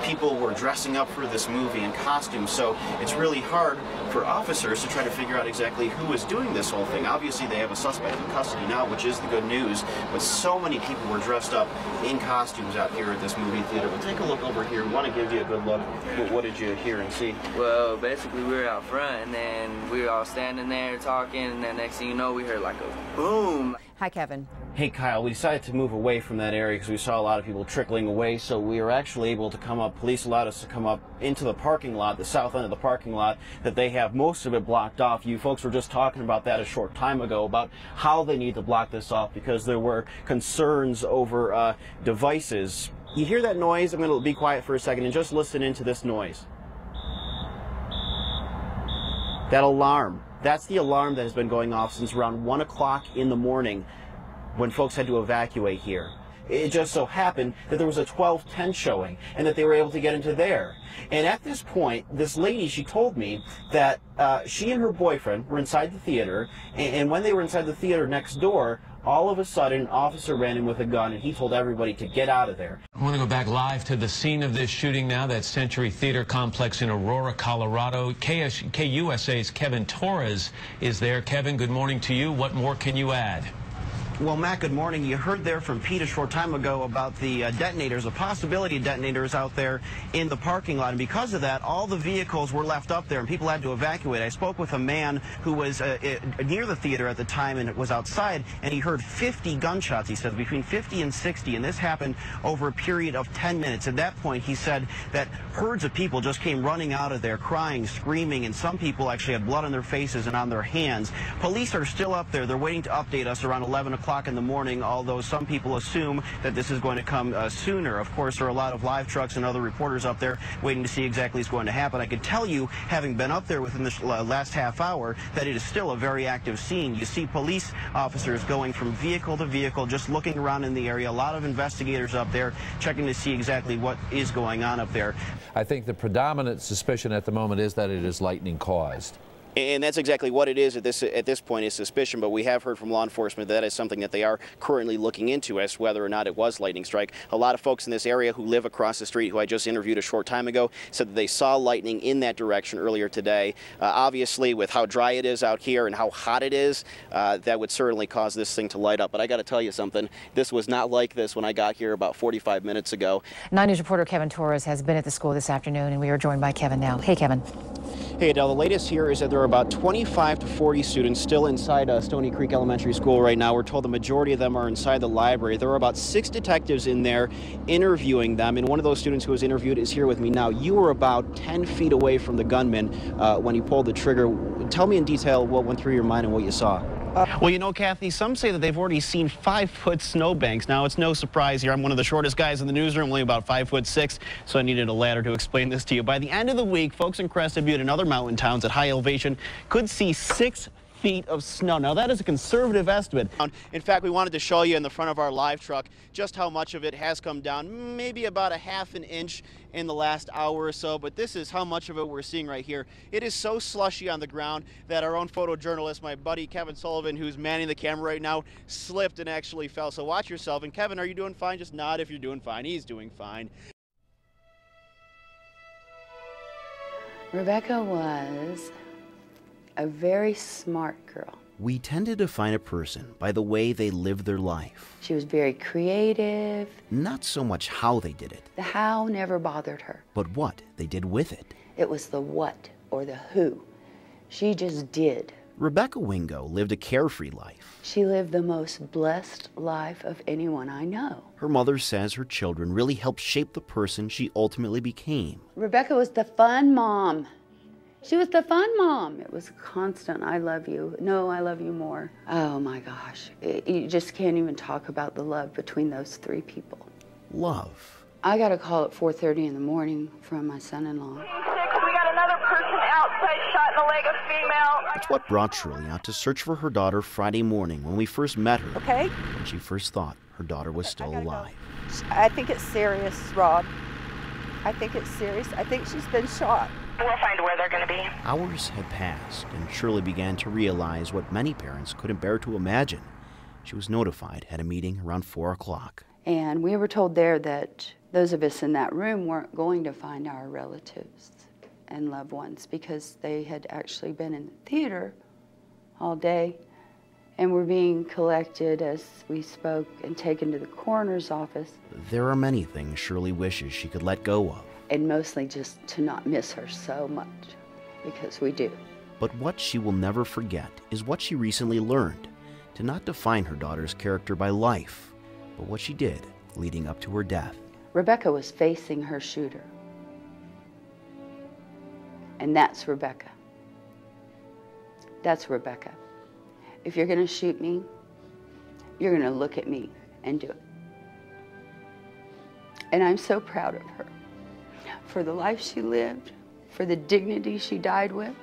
people were dressing up for this movie in costumes, so it's really hard for officers to try to figure out exactly who is doing this whole thing. Obviously, they have a suspect in custody now, which is the good news, but so many people were dressed up in costumes out here at this movie theater. We'll take a look over here. We want to give you a good look. What did you hear and see? Well, basically, we were out front, and then we were all standing there talking, and then next thing you know, we heard like a boom. Hi, Kevin. Hey, Kyle, we decided to move away from that area because we saw a lot of people trickling away, so we were actually able to come up. Police allowed us to come up into the parking lot, the south end of the parking lot, that they have most of it blocked off. You folks were just talking about that a short time ago, about how they need to block this off because there were concerns over devices. You hear that noise? I'm going to be quiet for a second and just listen into this noise. That alarm. That's the alarm that has been going off since around 1 o'clock in the morning when folks had to evacuate here. It just so happened that there was a 12:10 showing and that they were able to get into there. And at this point, this lady, she told me that she and her boyfriend were inside the theater, and when they were inside the theater next door, all of a sudden, an officer ran in with a gun, and he told everybody to get out of there. I want to go back live to the scene of this shooting now, that Century Theater complex in Aurora, Colorado. KUSA's Kevin Torres is there. Kevin, good morning to you. What more can you add? Well, Matt, good morning. You heard there from Pete a short time ago about the detonators, the possibility of detonators out there in the parking lot. And because of that, all the vehicles were left up there and people had to evacuate. I spoke with a man who was near the theater at the time and was outside, and he heard 50 gunshots, he said, between 50 and 60. And this happened over a period of 10 minutes. At that point, he said that herds of people just came running out of there, crying, screaming, and some people actually had blood on their faces and on their hands. Police are still up there. They're waiting to update us around 11 o'clock in the morning, although some people assume that this is going to come sooner. Of course, there are a lot of live trucks and other reporters up there waiting to see exactly what's going to happen. I can tell you, having been up there within this last half hour, that it is still a very active scene. You see police officers going from vehicle to vehicle, just looking around in the area. A lot of investigators up there checking to see exactly what is going on up there. I think the predominant suspicion at the moment is that it is lightning caused. And that's exactly what it is at this point, is suspicion, but we have heard from law enforcement that is something that they are currently looking into as to whether or not it was lightning strike. A lot of folks in this area who live across the street, who I just interviewed a short time ago, said that they saw lightning in that direction earlier today. Obviously, with how dry it is out here and how hot it is, that would certainly cause this thing to light up. But I got to tell you something, this was not like this when I got here about 45 minutes ago. 9 News reporter Kevin Torres has been at the school this afternoon, and we are joined by Kevin now. Hey, Kevin. Hey, Adele, the latest here is that there are about 25 to 40 students still inside Stony Creek Elementary School right now. We're told the majority of them are inside the library. There are about 6 detectives in there interviewing them, and one of those students who was interviewed is here with me now. You were about 10 feet away from the gunman when he pulled the trigger. Tell me in detail what went through your mind and what you saw. Well, you know, Kathy, some say that they've already seen 5-foot snowbanks. Now, it's no surprise here. I'm one of the shortest guys in the newsroom, only about 5'6", so I needed a ladder to explain this to you. By the end of the week, folks in Crested Butte and other mountain towns at high elevation could see 6 feet of snow. Now, that is a conservative estimate. In fact, we wanted to show you in the front of our live truck just how much of it has come down, maybe about a ½ inch in the last hour or so, but this is how much of it we're seeing right here. It is so slushy on the ground that our own photojournalist, my buddy Kevin Sullivan, who's manning the camera right now, slipped and actually fell. So watch yourself. And Kevin, are you doing fine? Just nod if you're doing fine. He's doing fine. Rebecca was a very smart girl. We tend to define a person by the way they live their life. She was very creative. Not so much how they did it. The how never bothered her. But what they did with it. It was the what or the who. She just did. Rebecca Wingo lived a carefree life. She lived the most blessed life of anyone I know. Her mother says her children really helped shape the person she ultimately became. Rebecca was the fun mom. She was the fun mom. It was constant, I love you. No, I love you more. Oh my gosh. You just can't even talk about the love between those 3 people. Love. I got a call at 4:30 in the morning from my son-in-law. We got another person outside shot in the leg, a female. It's what brought Shirley out to search for her daughter Friday morning when we first met her. Okay. When she first thought her daughter was still alive. I think it's serious, Rob. I think it's serious. I think she's been shot. We'll find where they're going to be. Hours had passed, and Shirley began to realize what many parents couldn't bear to imagine. She was notified at a meeting around 4 o'clock. And we were told there that Those of us in that room weren't going to find our relatives and loved ones because they had actually been in the theater all day and were being collected as we spoke and taken to the coroner's office. There are many things Shirley wishes she could let go of. And mostly just to not miss her so much, because we do. But what she will never forget is what she recently learned, to not define her daughter's character by life, but what she did leading up to her death. Rebecca was facing her shooter. And that's Rebecca. That's Rebecca. If you're gonna shoot me, you're gonna look at me and do it. And I'm so proud of her for the life she lived, for the dignity she died with.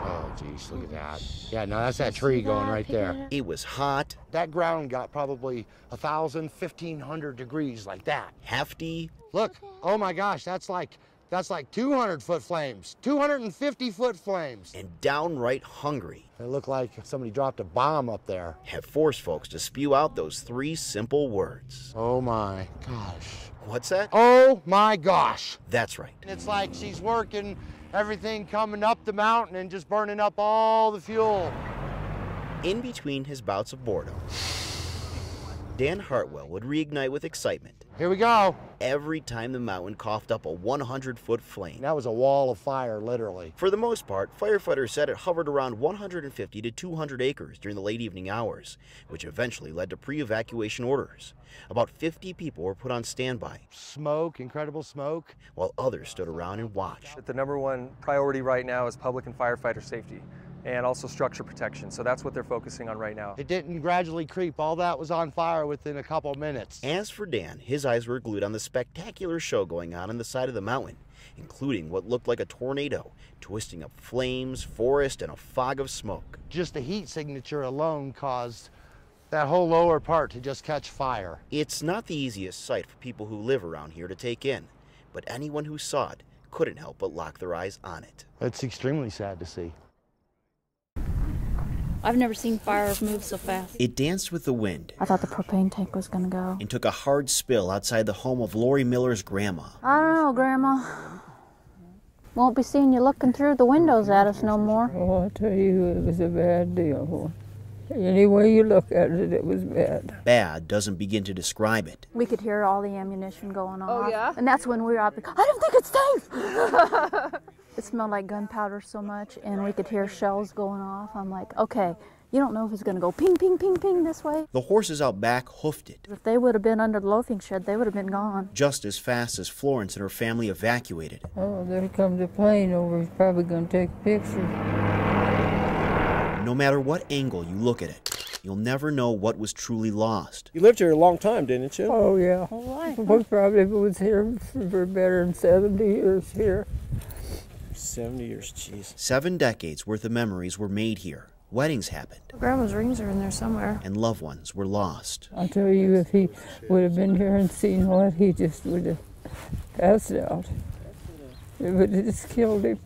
Oh, geez, look at that. Yeah, no, that's that tree going right there. It was hot. That ground got probably 1,000, 1,500 degrees like that. Hefty. Look, oh my gosh, that's like 200-foot flames, 250-foot flames. And downright hungry. It looked like somebody dropped a bomb up there. Have forced folks to spew out those 3 simple words. Oh my gosh. What's that? Oh my gosh. That's right. It's like she's working everything coming up the mountain and just burning up all the fuel. In between his bouts of boredom, Dan Hartwell would reignite with excitement. Here we go. Every time the mountain coughed up a 100-foot flame. That was a wall of fire, literally. For the most part, firefighters said it hovered around 150 to 200 acres during the late evening hours, which eventually led to pre-evacuation orders. About 50 people were put on standby. Smoke, incredible smoke. While others stood around and watched. The #1 priority right now is public and firefighter safety, and also structure protection. So that's what they're focusing on right now. It didn't gradually creep. All that was on fire within a couple minutes. As for Dan, his eyes were glued on the spectacular show going on the side of the mountain, including what looked like a tornado, twisting up flames, forest, and a fog of smoke. Just the heat signature alone caused that whole lower part to just catch fire. It's not the easiest sight for people who live around here to take in, but anyone who saw it couldn't help but lock their eyes on it. It's extremely sad to see. I've never seen fire move so fast. It danced with the wind. I thought the propane tank was going to go. And took a hard spill outside the home of Lori Miller's grandma. I don't know, Grandma. Won't be seeing you looking through the windows at us no more. Oh, I tell you, it was a bad deal. Any way you look at it, it was bad. Bad doesn't begin to describe it. We could hear all the ammunition going off. Oh, yeah? And that's when we were out. I don't think it's safe. It smelled like gunpowder so much, and we could hear shells going off. I'm like, okay, you don't know if it's going to go ping, ping, ping, ping this way. The horses out back hoofed it. If they would have been under the loafing shed, they would have been gone. Just as fast as Florence and her family evacuated. Oh, there comes a plane over. He's probably going to take a picture. No matter what angle you look at it, you'll never know what was truly lost. You lived here a long time, didn't you? Oh, yeah. Whole life. We probably was here for better than 70 years here. 70 years, jeez. 7 decades worth of memories were made here. Weddings happened. Grandma's rings are in there somewhere. And loved ones were lost. I tell you, if he would have been here and seen what, he just would have passed out. It would have just killed him.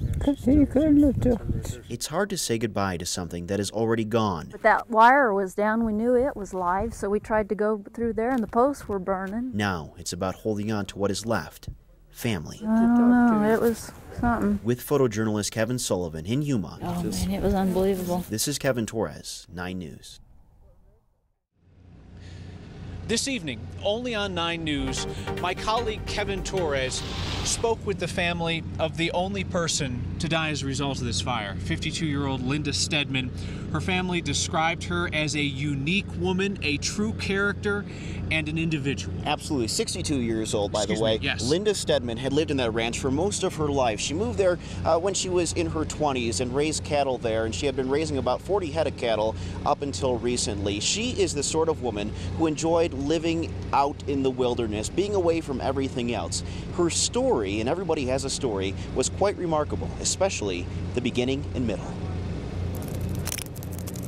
Because he couldn't have took it. It's hard to say goodbye to something that is already gone. But that wire was down. We knew it was live, so we tried to go through there, and the posts were burning. Now it's about holding on to what is left. Family. I don't know. It was something. With photojournalist Kevin Sullivan in Yuma. Oh, man, it was unbelievable. This is Kevin Torres, 9 News. This evening, only on 9 News, my colleague Kevin Torres spoke with the family of the only person to die as a result of this fire, 52-year-old Linda Stedman. Her family described her as a unique woman, a true character, and an individual. Absolutely. 62 years old, by the way. Yes. Linda Stedman had lived in that ranch for most of her life. She moved there when she was in her 20s and raised cattle there, and she had been raising about 40 head of cattle up until recently. She is the sort of woman who enjoyed living out in the wilderness, being away from everything else. Her story, and everybody has a story, was quite remarkable, especially the beginning and middle.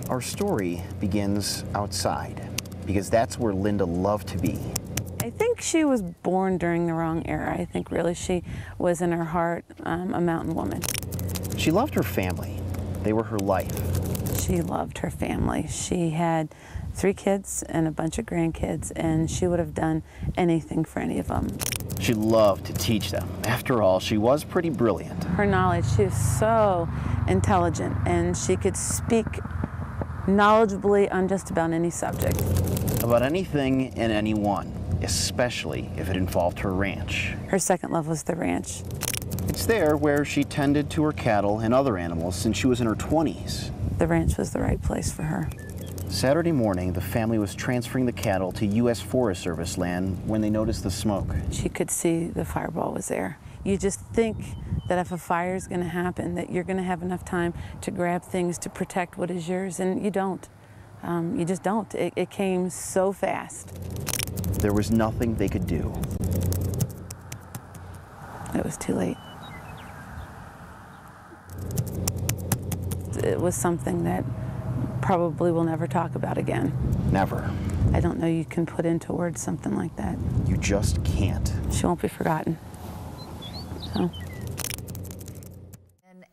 Our story begins outside, because that's where Linda loved to be. I think she was born during the wrong era. I think really she was in her heart a mountain woman. She loved her family. They were her life. She loved her family. She had 3 kids and a bunch of grandkids, and she would have done anything for any of them. She loved to teach them. After all, she was pretty brilliant. Her knowledge, she was so intelligent, and she could speak knowledgeably on just about any subject. About anything and anyone, especially if it involved her ranch. Her second love was the ranch. It's there where she tended to her cattle and other animals since she was in her 20s. The ranch was the right place for her. Saturday morning, the family was transferring the cattle to U.S. Forest Service land when they noticed the smoke. She could see the fireball was there. You just think that if a fire is going to happen, that you're going to have enough time to grab things to protect what is yours, and you don't. You just don't. It came so fast. There was nothing they could do. It was too late. It was something that probably we'll never talk about again. Never. I don't know you can put into words something like that. You just can't. She won't be forgotten. So.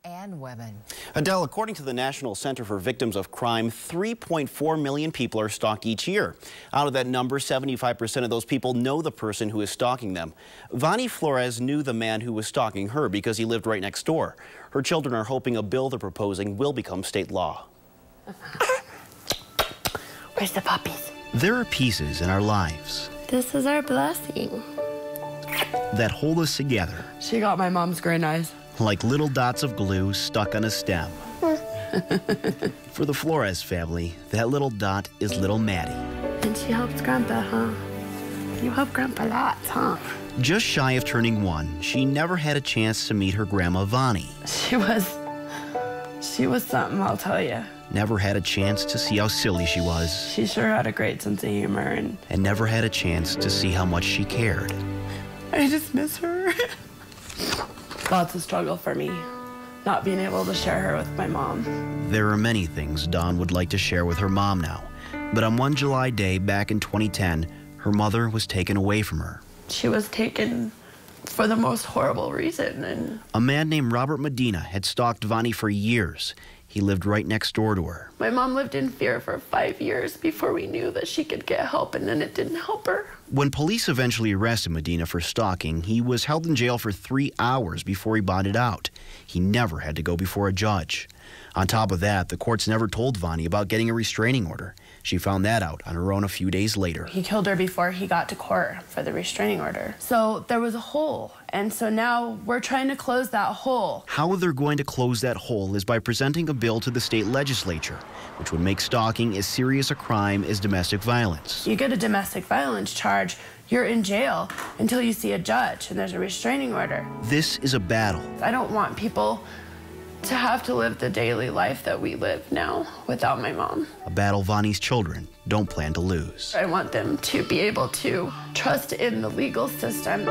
And women. Adele, according to the National Center for Victims of Crime, 3.4 million people are stalked each year. Out of that number, 75% of those people know the person who is stalking them. Vani Flores knew the man who was stalking her because he lived right next door. Her children are hoping a bill they're proposing will become state law. Where's the puppies? There are pieces in our lives This is our blessing. that hold us together. She got my mom's gray eyes. Like little dots of glue stuck on a stem. For the Flores family, that little dot is little Maddie. And she helps Grandpa, huh? You help Grandpa lots, huh? Just shy of turning 1, she never had a chance to meet her grandma Vani. She was something, I'll tell you. Never had a chance to see how silly she was. She sure had a great sense of humor, and never had a chance to see how much she cared. I just miss her. Lots of struggle for me, not being able to share her with my mom. There are many things Dawn would like to share with her mom now, but on one July day back in 2010, her mother was taken away from her. She was taken for the most horrible reason. And a man named Robert Medina had stalked Vani for years. He lived right next door to her. my mom lived in fear for 5 years before we knew that she could get help, and then it didn't help her. When police eventually arrested Medina for stalking, he was held in jail for 3 hours before he bonded out. He never had to go before a judge. On top of that, the courts never told Vani about getting a restraining order. She found that out on her own a few days later. He killed her before he got to court for the restraining order. So there was a hole, and so now we're trying to close that hole. How they're going to close that hole is by presenting a bill to the state legislature, which would make stalking as serious a crime as domestic violence. You get a domestic violence charge, you're in jail until you see a judge and there's a restraining order. This is a battle. I don't want people to have to live the daily life that we live now without my mom. A battle Vani's children don't plan to lose. I want them to be able to trust in the legal system.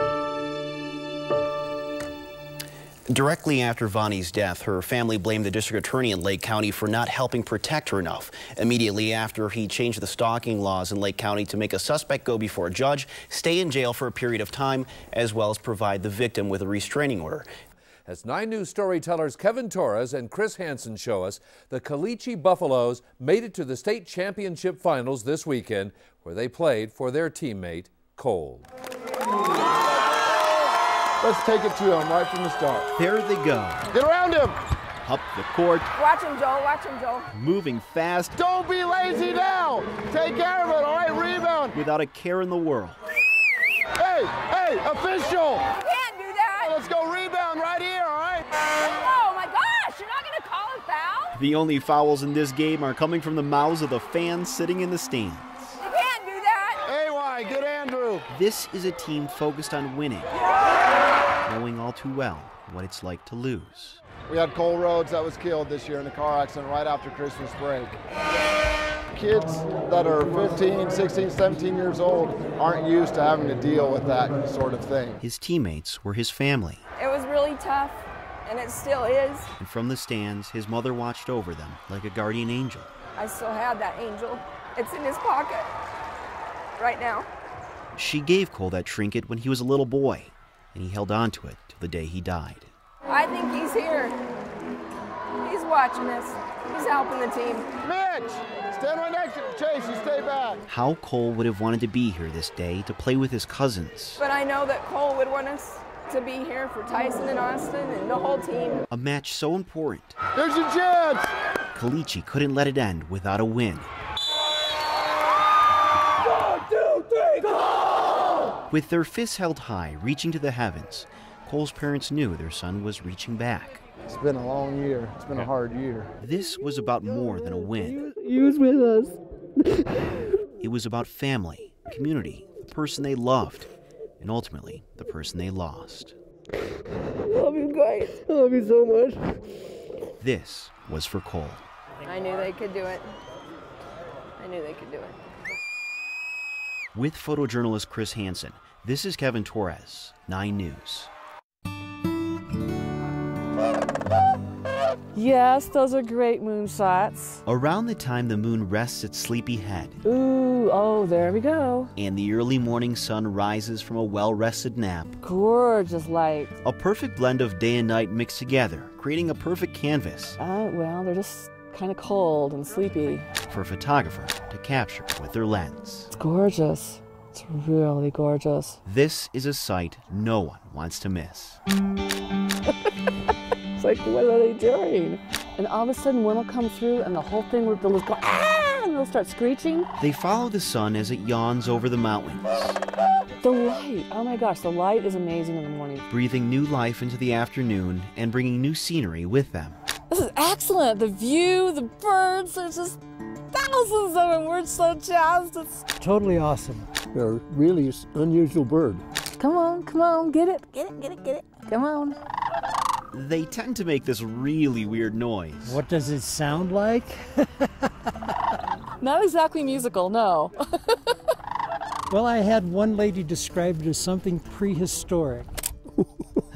Directly after Vani's death, her family blamed the district attorney in Lake County for not helping protect her enough. Immediately after, he changed the stalking laws in Lake County to make a suspect go before a judge, stay in jail for a period of time, as well as provide the victim with a restraining order. As 9 News storytellers Kevin Torres and Chris Hansen show us, the Caliche Buffaloes made it to the state championship finals this weekend, where they played for their teammate, Cole. Let's take it to him right from the start. There they go. Get around him. Up the court. Watch him, Joel. Watch him, Joel. Moving fast. Don't be lazy now. Take care of it, all right? Rebound. Without a care in the world. Hey, official. You can't do that. Let's go rebound right here, all right? Oh, my gosh. You're not going to call a foul? The only fouls in this game are coming from the mouths of the fans sitting in the stands. You can't do that. AY, good Andrew. This is a team focused on winning, knowing all too well what it's like to lose. We had Cole Rhodes that was killed this year in a car accident right after Christmas break. Kids that are 15, 16, 17 years old aren't used to having to deal with that sort of thing. His teammates were his family. It was really tough, and it still is. And from the stands, his mother watched over them like a guardian angel. I still have that angel. It's in his pocket right now. She gave Cole that trinket when he was a little boy, and he held on to it till the day he died. I think he's here. He's watching this. He's helping the team. Mitch, stand right next to Chase. You stay back. How Cole would have wanted to be here this day to play with his cousins. But I know that Cole would want us to be here for Tyson and Austin and the whole team. A match so important. There's your chance. Kalichi couldn't let it end without a win. 1, 2, 3, go! With their fists held high, reaching to the heavens, Cole's parents knew their son was reaching back. It's been a long year. It's been a hard year. This was about more than a win. He was with us. It was about family, community, the person they loved, and ultimately, the person they lost. I love you guys. I love you so much. This was for Cole. I knew they could do it. I knew they could do it. With photojournalist Chris Hansen, this is Kevin Torres, 9 News. Yes, those are great moon shots. Around the time the moon rests its sleepy head. Ooh, oh, there we go. And the early morning sun rises from a well-rested nap. Gorgeous light. A perfect blend of day and night mixed together, creating a perfect canvas. Well, they're just kind of cold and sleepy. For a photographer to capture with their lens. It's gorgeous. It's really gorgeous. This is a sight no one wants to miss. It's like, what are they doing? And all of a sudden, one will come through, and the whole thing will go, ah, and they'll start screeching. They follow the sun as it yawns over the mountains. The light, oh my gosh, the light is amazing in the morning. Breathing new life into the afternoon and bringing new scenery with them. This is excellent. The view, the birds, there's just thousands of them. We're so jazzed. It's totally awesome. They're a really unusual bird. Come on, get it. Come on. They tend to make this really weird noise. What does it sound like? Not exactly musical, no. Well, I had one lady describe it as something prehistoric.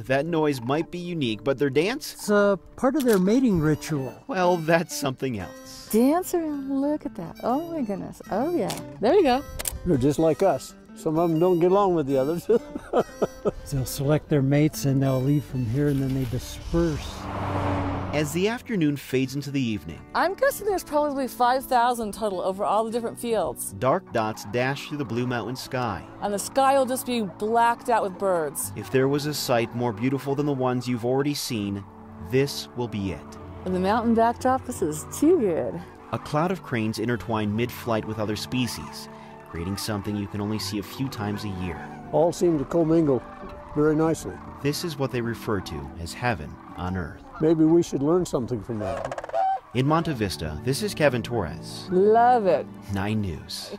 That noise might be unique, but their dance? It's part of their mating ritual. Well, that's something else. Dance around, look at that. Oh my goodness, oh yeah. There you go. They're just like us. Some of them don't get along with the others. They'll select their mates and they'll leave from here and then they disperse. As the afternoon fades into the evening, I'm guessing there's probably 5,000 total over all the different fields. Dark dots dash through the blue mountain sky. And the sky will just be blacked out with birds. If there was a sight more beautiful than the ones you've already seen, this will be it. And the mountain backdrop, this is too good. A cloud of cranes intertwine mid-flight with other species, creating something you can only see a few times a year. All seem to commingle very nicely. This is what they refer to as heaven on earth. Maybe we should learn something from that. In Monte Vista, this is Kevin Torres. Love it. 9 News.